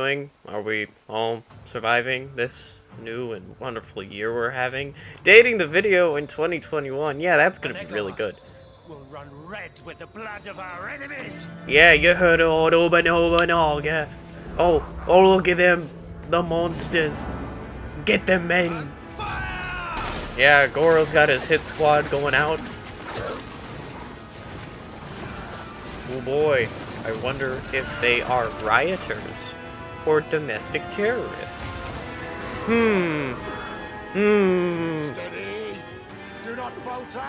doing? Are we all surviving this new and wonderful year we're having? Dating the video in 2021. Yeah, that's gonna be really good. We'll run red with the blood of our enemies. Yeah, you heard it all over and over and all, yeah. Oh, look at them. The monsters. Get them, men. Fire! Yeah, Goro's got his hit squad going out. Oh boy. I wonder if they are rioters or domestic terrorists. Steady. Do not falter.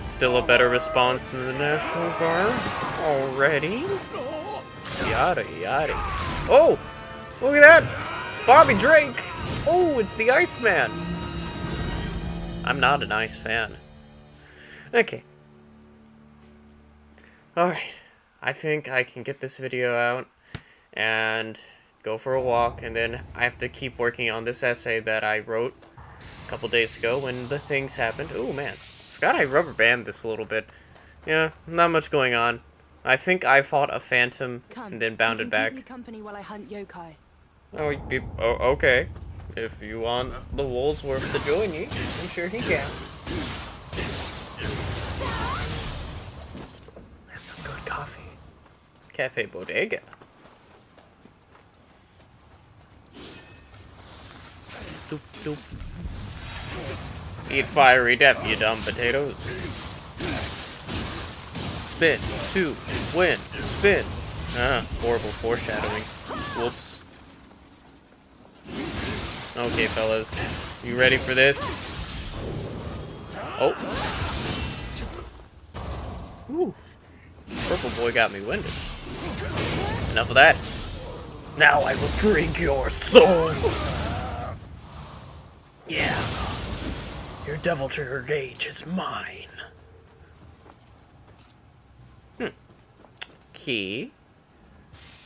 Still a better response than the National Guard? Already? Yada yada. Oh! Look at that! Bobby Drake! Oh, it's the Iceman! I'm not an Ice fan. Okay. Alright. I think I can get this video out and go for a walk, and then I have to keep working on this essay that I wrote a couple days ago when the things happened. Oh man, forgot I rubber band this a little bit. Yeah, not much going on. I think I fought a phantom and then bounded back. Keep me company while I hunt yokai. Oh, okay. If you want the Woolsworth to join you, I'm sure he can. That's some good coffee. Cafe Bodega. Doop, doop. Eat fiery death, you dumb potatoes. Spin, to, win, spin. Horrible foreshadowing. Whoops. Okay, fellas. You ready for this? Oh. Ooh. Purple boy got me winded. Enough of that. Now I will drink your soul. Yeah. Your devil trigger gauge is mine. Key.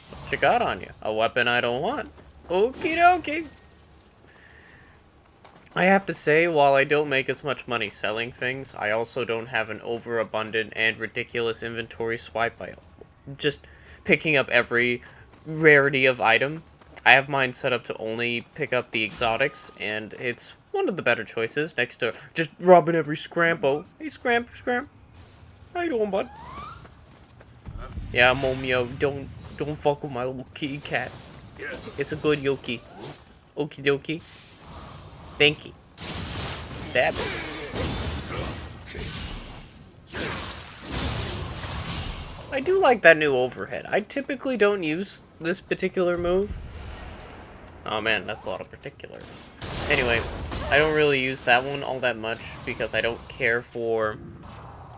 What you got on you? A weapon I don't want. Okie dokie. I have to say, while I don't make as much money selling things, I also don't have an overabundant and ridiculous inventory swipe by just picking up every rarity of item. I have mine set up to only pick up the exotics, and it's one of the better choices next to just robbing every Scrampo. Hey, Scramp. How you doing, bud? Yeah, Momio, don't fuck with my little kitty cat. It's a good yoki. Okie dokie. Thank you. Stab it. I do like that new overhead. I typically don't use this particular move. Oh man, that's a lot of particulars. Anyway, I don't really use that one all that much because I don't care for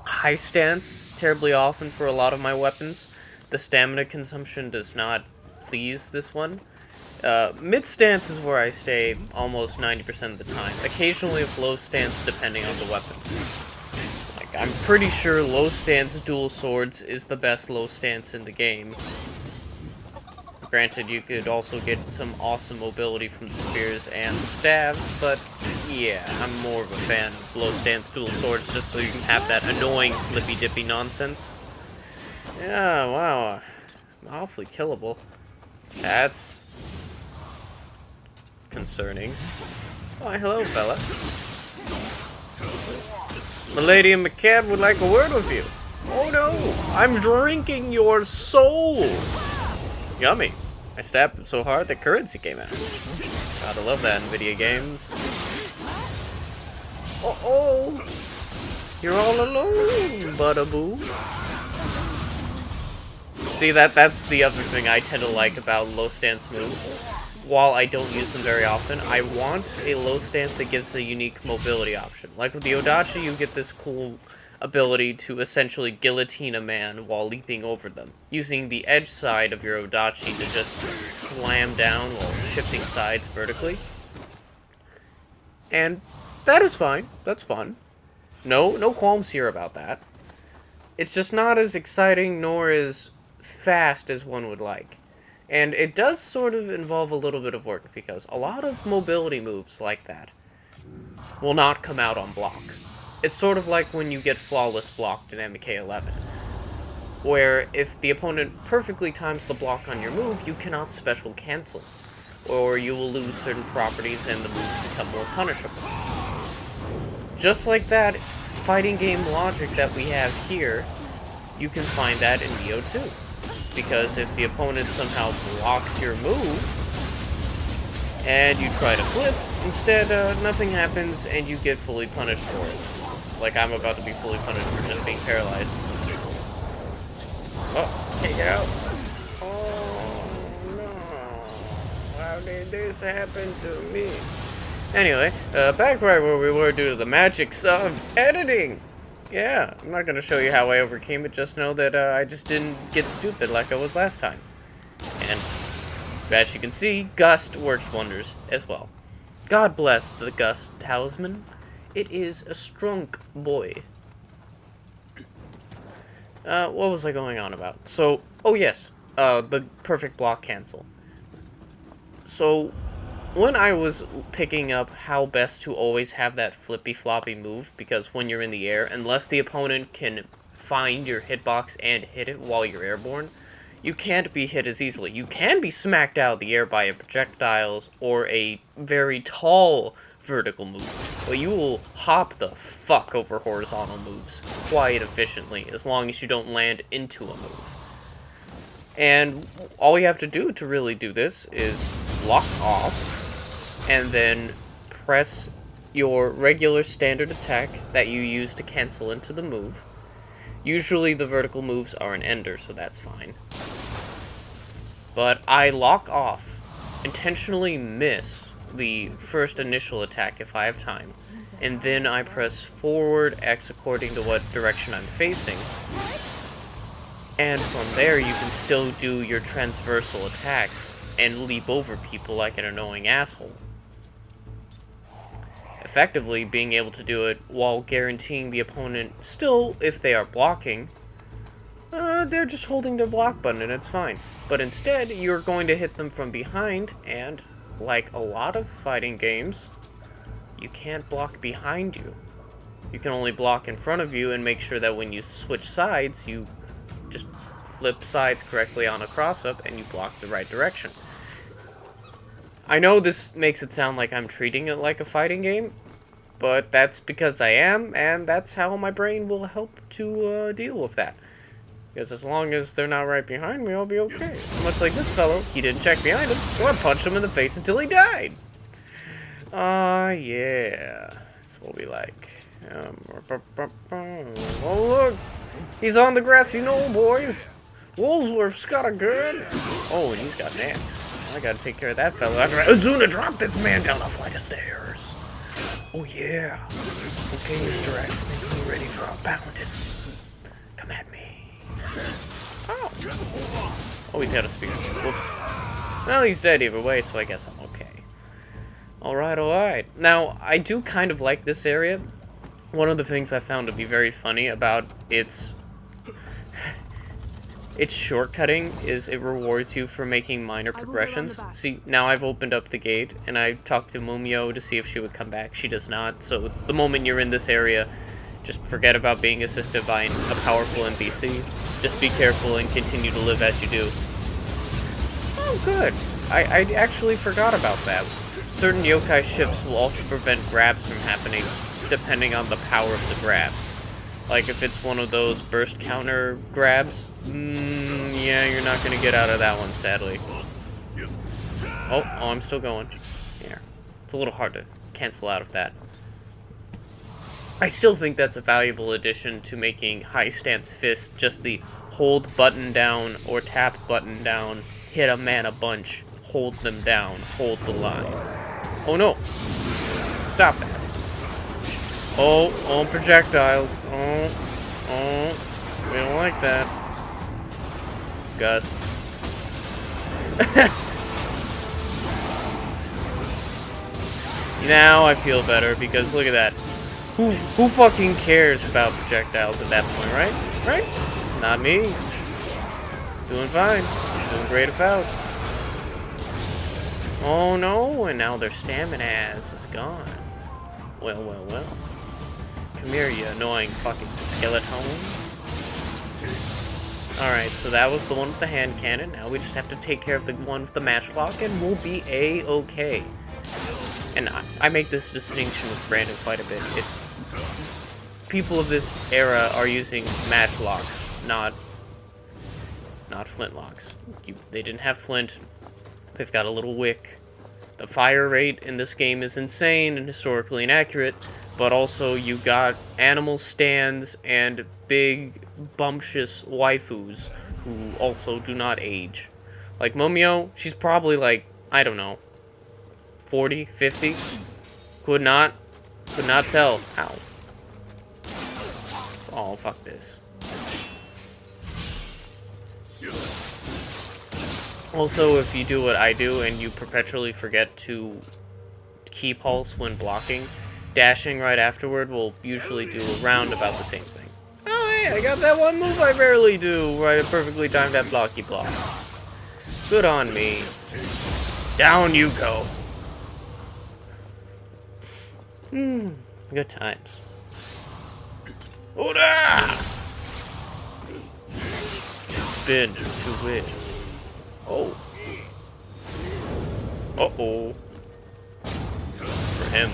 high stance terribly often for a lot of my weapons. The stamina consumption does not please this one. Mid stance is where I stay almost 90% of the time. Occasionally with low stance depending on the weapon. Like, I'm pretty sure low stance dual swords is the best low stance in the game. Granted, you could also get some awesome mobility from the spears and the staves, but yeah, I'm more of a fan of low stance dual swords just so you can have that annoying flippy dippy nonsense. Yeah, wow. Awfully killable. That's concerning. Why, hello, fella. Milady and McCad would like a word with you. Oh no, I'm drinking your soul. Yummy. I stabbed him so hard that currency came out. Gotta love that in video games. Uh-oh. You're all alone, buttaboo. See, that's the other thing I tend to like about low stance moves. While I don't use them very often, I want a low stance that gives a unique mobility option. Like with the Odachi, you get this cool ability to essentially guillotine a man while leaping over them, using the edge side of your Odachi to just slam down while shifting sides vertically. And that is fine. That's fun. No qualms here about that. It's just not as exciting nor as fast as one would like. And it does sort of involve a little bit of work, because a lot of mobility moves like that will not come out on block. It's sort of like when you get flawless blocked in MK11. where if the opponent perfectly times the block on your move, you cannot special cancel, or you will lose certain properties and the moves become more punishable. Just like that fighting game logic that we have here, you can find that in Nioh too. Because if the opponent somehow blocks your move, and you try to flip, instead nothing happens and you get fully punished for it. Like I'm about to be fully punished for just being paralyzed. Oh, can't get out. Oh no. How did this happen to me? Anyway, back right where we were due to the magics of editing. Yeah, I'm not going to show you how I overcame it, just know that I just didn't get stupid like I was last time. And as you can see, Gust works wonders as well. God bless the Gust talisman. It is a strong boy. What was I going on about? So, oh yes, the perfect block cancel. So, when I was picking up how best to always have that flippy-floppy move, because when you're in the air, unless the opponent can find your hitbox and hit it while you're airborne, you can't be hit as easily. You can be smacked out of the air by a projectiles or a very tall vertical move, but you will hop the fuck over horizontal moves quite efficiently, as long as you don't land into a move. And all you have to do to really do this is lock off, and then press your regular standard attack that you use to cancel into the move. Usually the vertical moves are an ender, so that's fine. But I lock off, intentionally miss the first initial attack if I have time, and then I press forward X according to what direction I'm facing, and from there you can still do your transversal attacks and leap over people like an annoying asshole. Effectively being able to do it while guaranteeing the opponent still, if they are blocking, they're just holding their block button and it's fine. But instead, you're going to hit them from behind, and like a lot of fighting games, you can't block behind you. You can only block in front of you and make sure that when you switch sides, you just flip sides correctly on a cross-up and you block the right direction. I know this makes it sound like I'm treating it like a fighting game, but that's because I am, and that's how my brain will help to deal with that. Because as long as they're not right behind me, I'll be okay. Much like this fellow, he didn't check behind him, so I punched him in the face until he died. Yeah. That's what we like. Oh, look! He's on the grassy knoll, boys! Woolsworth's got a gun! Oh, and he's got an axe. I gotta take care of that fellow. Azuna, drop this man down a flight of stairs! Oh, yeah. Okay, Mr. X, make me ready for a pounding. Come at me. Oh. Oh, he's got a spear. Whoops. Well, he's dead either way, so I guess I'm okay. Alright, alright. Now, I do kind of like this area. One of the things I found to be very funny about its shortcutting is it rewards you for making minor progressions. See, now I've opened up the gate, and I talked to Mumio to see if she would come back. She does not, so the moment you're in this area, just forget about being assisted by a powerful NPC. Just be careful and continue to live as you do. Oh, good. I actually forgot about that. Certain yokai shifts will also prevent grabs from happening, depending on the power of the grab. Like, if it's one of those burst counter grabs, yeah, you're not going to get out of that one, sadly. Oh, I'm still going. Yeah. It's a little hard to cancel out of that. I still think that's a valuable addition to making high stance fists just the hold button down or tap button down, hit a man a bunch, hold them down, hold the line. Oh no! Stop that. Oh, projectiles. Oh, we don't like that. Gus. Now I feel better because look at that. Who fucking cares about projectiles at that point, right? Right? Not me. Doing fine. Doing great about. Oh no, and now their stamina is gone. Well, well, well. Come here, you annoying fucking skeleton. Alright, so that was the one with the hand cannon. Now we just have to take care of the one with the matchlock, and we'll be A-okay. And I make this distinction with Brandon quite a bit. People of this era are using matchlocks, not flintlocks. They didn't have flint. They've got a little wick. The fire rate in this game is insane and historically inaccurate, but also you got animal stands and big, bumptious waifus who also do not age. Like Momio, she's probably like, I don't know, 40, 50? Could not tell. Ow. Oh, fuck this. Also, if you do what I do and you perpetually forget to key pulse when blocking, dashing right afterward will usually do around about the same thing. Oh, hey, I got that one move I rarely do, where I perfectly timed that blocky block. Good on me. Down you go. Good times. Oda! Spin to win. Oh. Uh-oh. For him.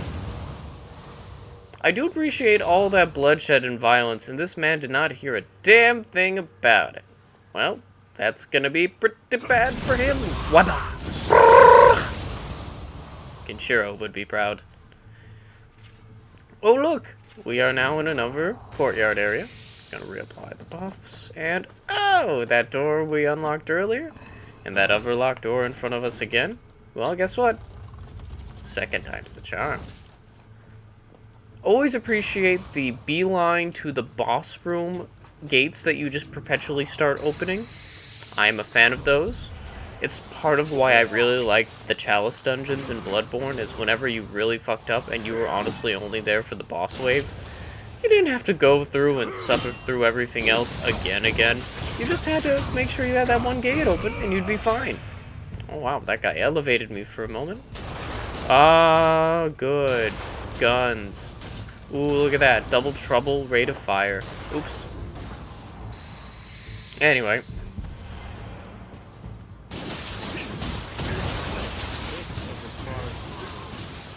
I do appreciate all that bloodshed and violence, and this man did not hear a damn thing about it. Well, that's gonna be pretty bad for him. Wada! Kenshiro would be proud. Oh, look! We are now in another courtyard area. Gonna reapply the buffs, and oh! That door we unlocked earlier, and that other locked door in front of us again. Well, guess what? Second time's the charm. Always appreciate the beeline to the boss room gates that you just perpetually start opening. I am a fan of those. It's part of why I really like the Chalice dungeons in Bloodborne, is whenever you really fucked up and you were honestly only there for the boss wave, you didn't have to go through and suffer through everything else again. You just had to make sure you had that one gate open and you'd be fine. Oh wow, that guy elevated me for a moment. Ah, good. Guns. Ooh, look at that. Double trouble, rate of fire. Oops. Anyway.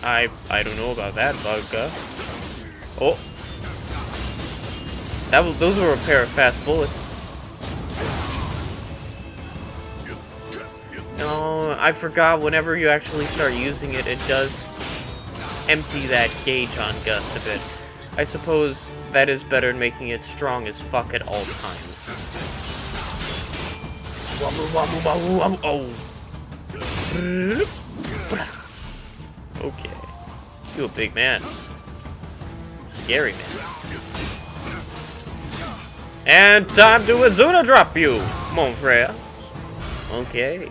I don't know about that, Bugga. Oh. Those were a pair of fast bullets. Oh, I forgot whenever you actually start using it, it does empty that gauge on Gust a bit. I suppose that is better than making it strong as fuck at all times. Oh. Okay. You a big man. Scary man. And time to Azuna drop you, mon frere. Okay.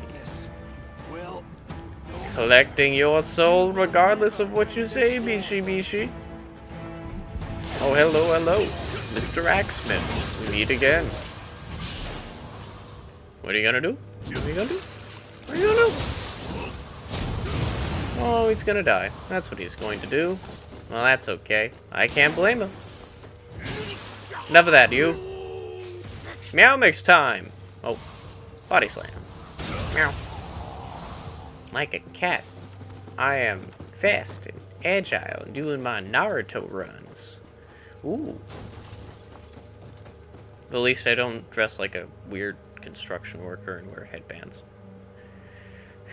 Collecting your soul regardless of what you say, Bishi. Oh, hello. Mr. Axeman. We meet again. What are you gonna do? Oh, he's gonna die. That's what he's going to do. Well, that's okay. I can't blame him. Enough of that, you. Meow mix time. Oh, body slam. Meow. Like a cat, I am fast and agile and doing my Naruto runs. Ooh. At least I don't dress like a weird construction worker and wear headbands.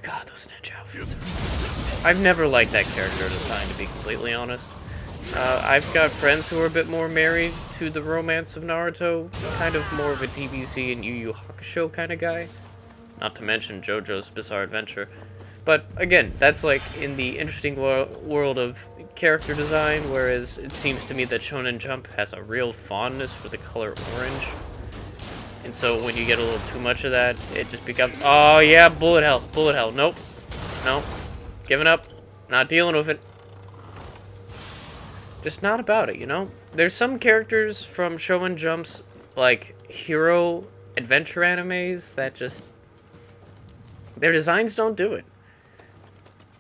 God, those ninja outfits are... I've never liked that character design, to be completely honest. I've got friends who are a bit more married to the romance of Naruto, kind of more of a DBZ and Yu Yu Hakusho kind of guy. Not to mention JoJo's Bizarre Adventure. But again, that's like in the interesting world of character design, whereas it seems to me that Shonen Jump has a real fondness for the color orange. And so when you get a little too much of that, it just becomes, oh yeah, bullet hell. Nope. Giving up. Not dealing with it. Just not about it, you know? There's some characters from Shonen Jump's, like, hero adventure animes that just... their designs don't do it.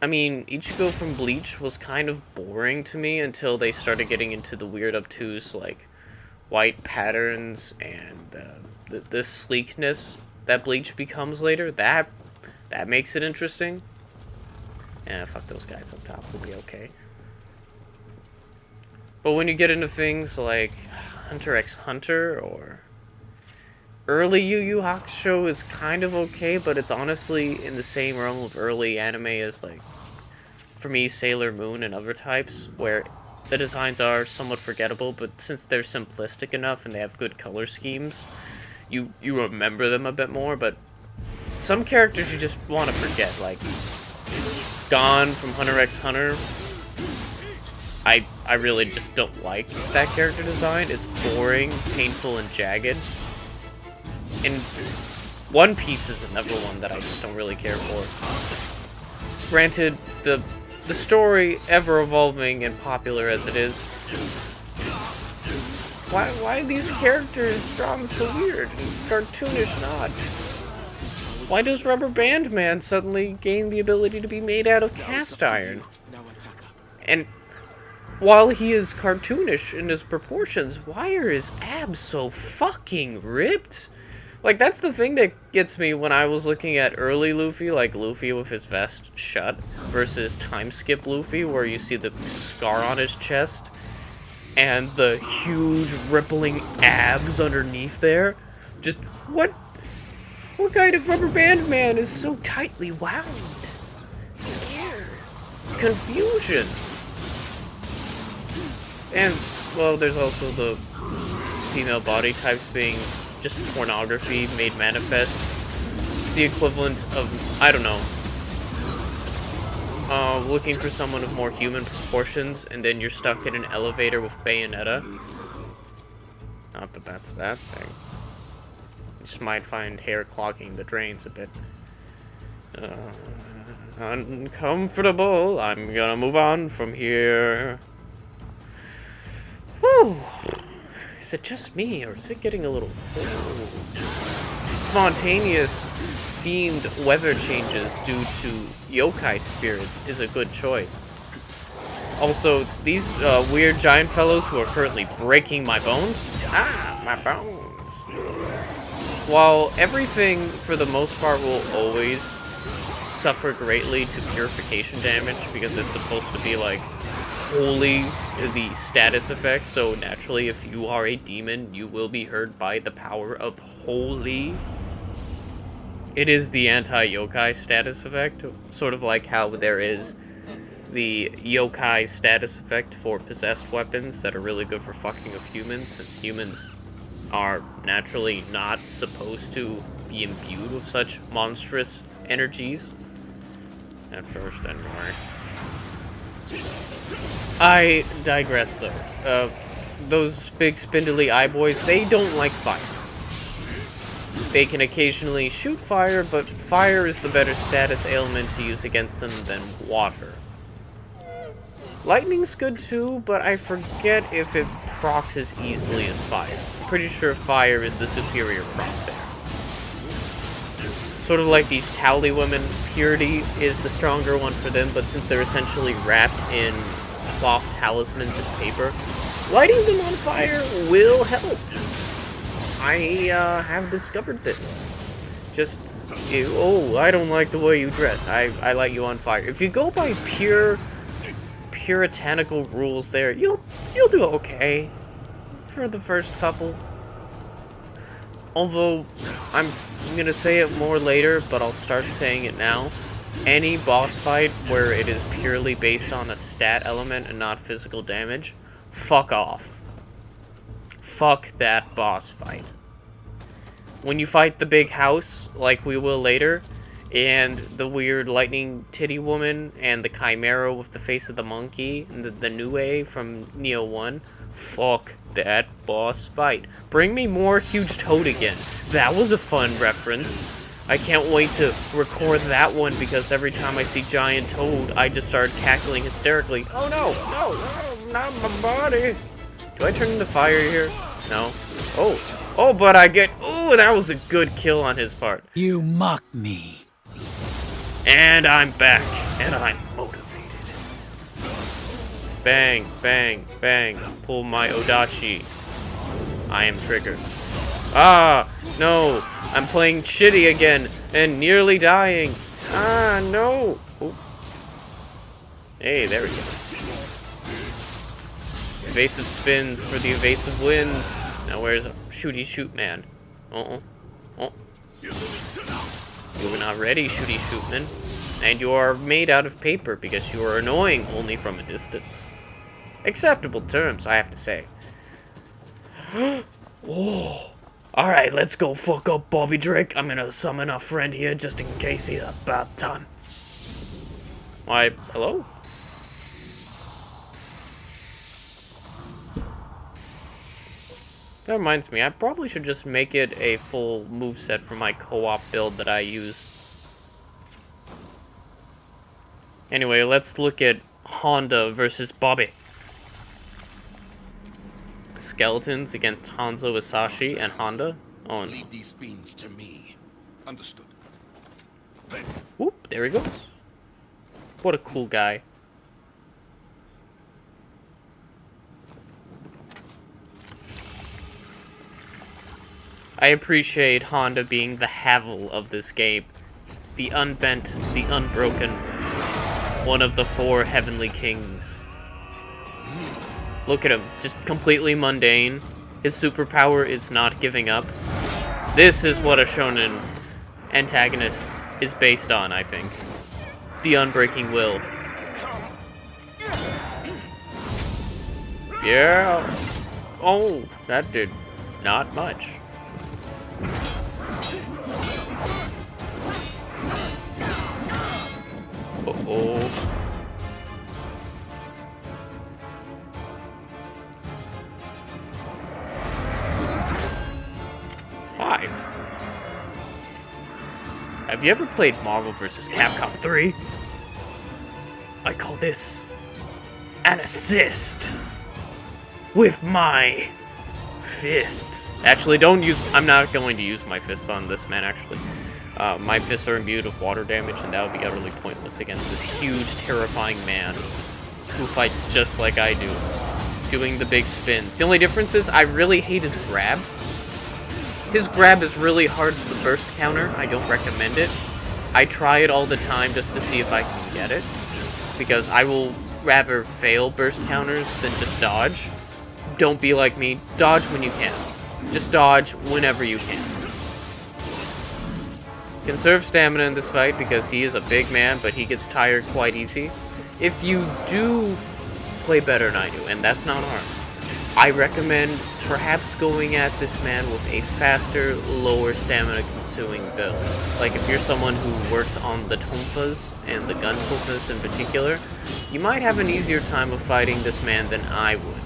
I mean, Ichigo from Bleach was kind of boring to me until they started getting into the weird obtuse, like, white patterns and the sleekness that Bleach becomes later, that makes it interesting. Yeah, fuck those guys up top, we'll be okay. But when you get into things like Hunter x Hunter or early Yu Yu Hakusho is kind of okay, but it's honestly in the same realm of early anime as, like, for me, Sailor Moon and other types, where the designs are somewhat forgettable, but since they're simplistic enough and they have good color schemes, you remember them a bit more. But some characters you just want to forget, like Gon from Hunter x Hunter. I really just don't like that character design. It's boring, painful, and jagged. And One Piece is another one that I just don't really care for. Granted, the story, ever evolving and popular as it is, why are these characters drawn so weird and cartoonish not? Why does Rubber Band Man suddenly gain the ability to be made out of cast iron? And while he is cartoonish in his proportions, why are his abs so fucking ripped? Like, that's the thing that gets me when I was looking at early Luffy, like Luffy with his vest shut, versus time skip Luffy, where you see the scar on his chest, and the huge rippling abs underneath there. Just, what kind of Rubber Band Man is so tightly wound? Scared. Confusion. And, well, there's also the female body types being just pornography made manifest. It's the equivalent of, I don't know, looking for someone of more human proportions, and then you're stuck in an elevator with Bayonetta. Not that that's a bad thing. You just might find hair clogging the drains a bit. Uncomfortable. I'm gonna move on from here. Whew. Is it just me, or is it getting a little cold? Spontaneous themed weather changes due to yokai spirits is a good choice. Also, these weird giant fellows who are currently breaking my bones. Ah, my bones. While everything, for the most part, will always suffer greatly to purification damage, because it's supposed to be like holy, the status effect, so naturally if you are a demon, you will be hurt by the power of holy. It is the anti-yokai status effect, sort of like how there is the yokai status effect for possessed weapons that are really good for fucking with humans, since humans are naturally not supposed to be imbued with such monstrous energies. At first, anyway. I digress, though. Those big spindly eye boys, they don't like fire. They can occasionally shoot fire, but fire is the better status ailment to use against them than water. Lightning's good too, but I forget if it procs as easily as fire. I'm pretty sure fire is the superior proc there. Sort of like these Towley women, purity is the stronger one for them, but since they're essentially wrapped in cloth talismans and paper, lighting them on fire will help. I have discovered this. Just, oh, I don't like the way you dress. I light you on fire. If you go by pure puritanical rules there, you'll do okay for the first couple. Although, I'm gonna say it more later, but I'll start saying it now. Any boss fight where it is purely based on a stat element and not physical damage, fuck off. Fuck that boss fight. When you fight the big house, like we will later, and the weird lightning titty woman, and the chimera with the face of the monkey, and the Nioh from Nioh 1, fuck that boss fight. Bring me more Huge Toad again. That was a fun reference. I can't wait to record that one, because every time I see Giant Toad, I just start cackling hysterically. Oh no, no, not my body. Do I turn into fire here? No. Oh, but I get... Oh, that was a good kill on his part. You mock me. And I'm back, and I'm motivated. Bang, bang, bang. Pull my Odachi. I am triggered. Ah, no. I'm playing shitty again and nearly dying. Ah, no. Oh. Hey, there we go. Evasive spins for the evasive wins. Now where's a shooty shoot man? Oh. You were not ready, shooty shootman. And you are made out of paper because you are annoying only from a distance. Acceptable terms, I have to say. Whoa. Alright, let's go fuck up Bobby Drake. I'm gonna summon a friend here just in case he's about time. Why, hello? That reminds me, I probably should just make it a full moveset for my co-op build that I use. Anyway, let's look at Honda versus Bobby. Skeletons against Hanzo Isashi and Honda. Oh no. Leave these fiends to me. Understood. Whoop, there he goes. What a cool guy. I appreciate Honda being the Havel of this game. The unbent, the unbroken. One of the 4 heavenly kings. Look at him, just completely mundane. His superpower is not giving up. This is what a shonen antagonist is based on, I think. The unbreaking will. Yeah. Oh, that did not much. Uh-oh. Hi. Have you ever played Marvel vs. Capcom 3? I call this an assist with my fists. Actually, don't use... I'm not going to use my fists on this man, actually. My fists are imbued with water damage, and that would be utterly pointless against this huge, terrifying man who fights just like I do, doing the big spins. The only difference is I really hate his grab. His grab is really hard for the burst counter. I don't recommend it. I try it all the time just to see if I can get it, because I will rather fail burst counters than just dodge. Don't be like me. Dodge when you can. Just dodge whenever you can. Conserve stamina in this fight because he is a big man, but he gets tired quite easy. If you do play better than I do, and that's not hard, I recommend perhaps going at this man with a faster, lower stamina consuming build. Like if you're someone who works on the tonfas, and the gun tonfas in particular, you might have an easier time of fighting this man than I would.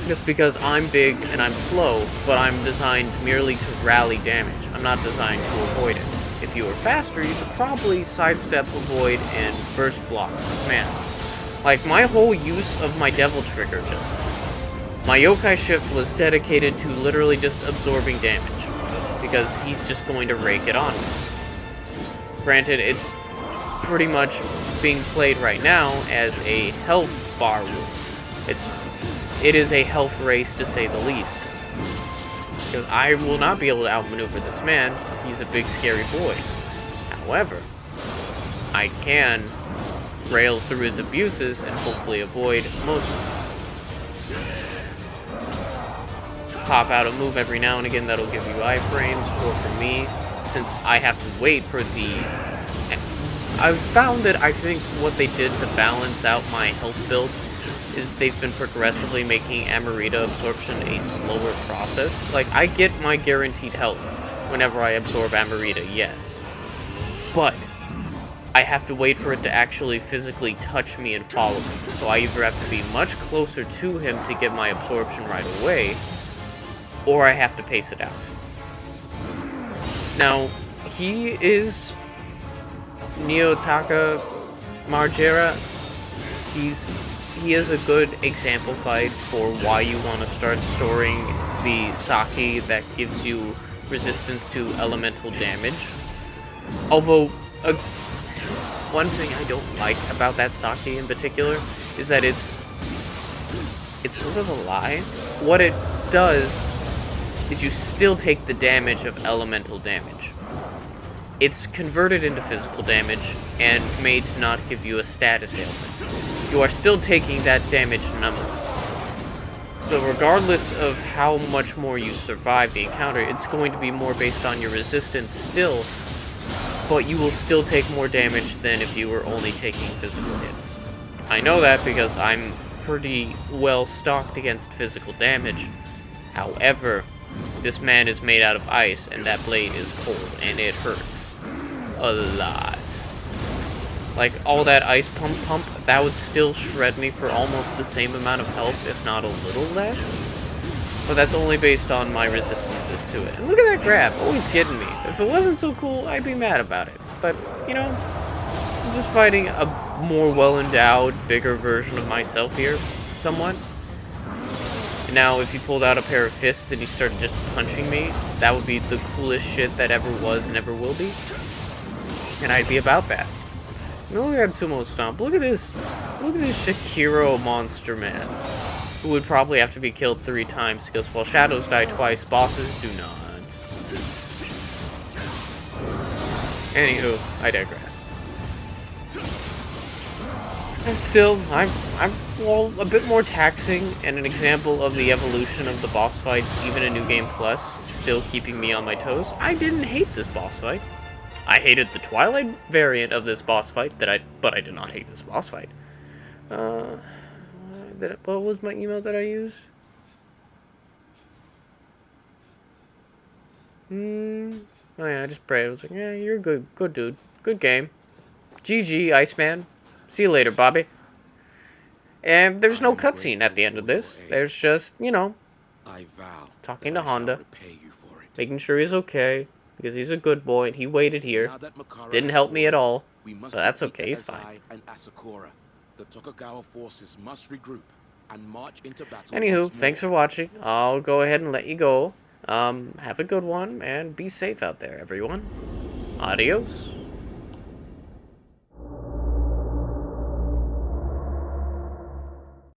Just because I'm big and I'm slow, but I'm designed merely to rally damage. I'm not designed to avoid it. If you were faster, you could probably sidestep, avoid, and burst block this man. Like, my whole use of my devil trigger just now. My yokai shift was dedicated to literally just absorbing damage, because he's just going to rake it on me. Granted, it's pretty much being played right now as a health bar rule. It is a health race, to say the least. Because I will not be able to outmaneuver this man. He's a big, scary boy. However, I can rail through his abuses and hopefully avoid most of them. Pop out a move every now and again that'll give you iframes, or for me, since I have to wait for the... I've found that I think what they did to balance out my health build is they've been progressively making Amarita absorption a slower process. Like, I get my guaranteed health whenever I absorb Amarita, yes. But I have to wait for it to actually physically touch me and follow me. So I either have to be much closer to him to get my absorption right away, or I have to pace it out. Now, he is Nioh Taka Margera. He is a good example fight for why you want to start storing the Saki that gives you resistance to elemental damage. Although, one thing I don't like about that Saki in particular is that it's sort of a lie. What it does is you still take the damage of elemental damage. It's converted into physical damage and made to not give you a status ailment. You are still taking that damage number. So regardless of how much more you survive the encounter, it's going to be more based on your resistance still, but you will still take more damage than if you were only taking physical hits. I know that because I'm pretty well stocked against physical damage. However, this man is made out of ice, and that blade is cold, and it hurts a lot. Like, all that ice pump, that would still shred me for almost the same amount of health, if not a little less. But that's only based on my resistances to it. And look at that grab, always getting me. If it wasn't so cool, I'd be mad about it. But, you know, I'm just fighting a more well-endowed, bigger version of myself here, somewhat. And now, if he pulled out a pair of fists and he started just punching me, that would be the coolest shit that ever was and ever will be. And I'd be about that. Look at that sumo stomp. Look at this Shakiro monster man, who would probably have to be killed 3 times because while shadows die twice, bosses do not. Anywho, I digress. And still, I'm well, a bit more taxing and an example of the evolution of the boss fights, even in New Game Plus, still keeping me on my toes. I didn't hate this boss fight. I hated the Twilight variant of this boss fight, but I did not hate this boss fight. What was my email that I used? Oh yeah, I just prayed. I was like, yeah, you're good dude. Good game. GG, Iceman. See you later, Bobby. And there's no cutscene at the end of this. There's just, you know, talking to Honda, making sure he's okay. Because he's a good boy, and he waited here. Didn't help me at all, but that's okay, he's fine. Anywho, thanks for watching. I'll go ahead and let you go. Have a good one, and be safe out there, everyone. Adios.